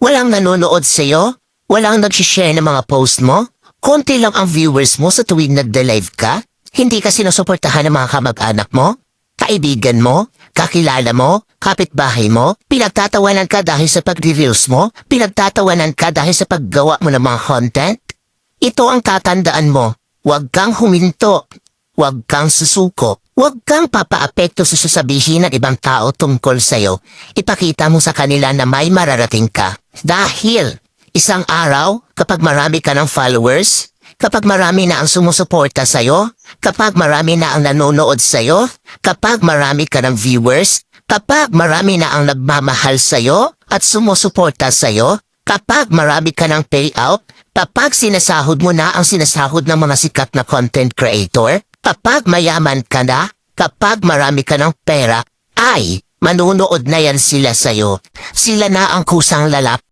Walang nanonood sa'yo? Walang nag-share ng mga post mo? Konti lang ang viewers mo sa tuwing nagde-live ka? Hindi ka sinusuportahan ng mga kamag-anak mo? Kaibigan mo? Kakilala mo? Kapitbahay mo? Pinagtatawanan ka dahil sa pag-reveals mo? Pinagtatawanan ka dahil sa paggawa mo ng mga content? Ito ang tatandaan mo. Huwag kang huminto. Huwag kang susuko. Huwag kang papaapekto sa sasabihin ng ibang tao tungkol sa'yo. Ipakita mo sa kanila na may mararating ka. Dahil isang araw, kapag marami ka ng followers, kapag marami na ang sumusuporta sa'yo, kapag marami na ang nanonood sa'yo, kapag marami ka ng viewers, kapag marami na ang nagmamahal sa'yo at sumusuporta sa'yo, kapag marami ka ng payout, kapag sinasahod mo na ang sinasahod ng mga sikat na content creator, kapag mayaman ka na, kapag marami ka ng pera, ay manunood na yan sila sa'yo. Sila na ang kusang lalap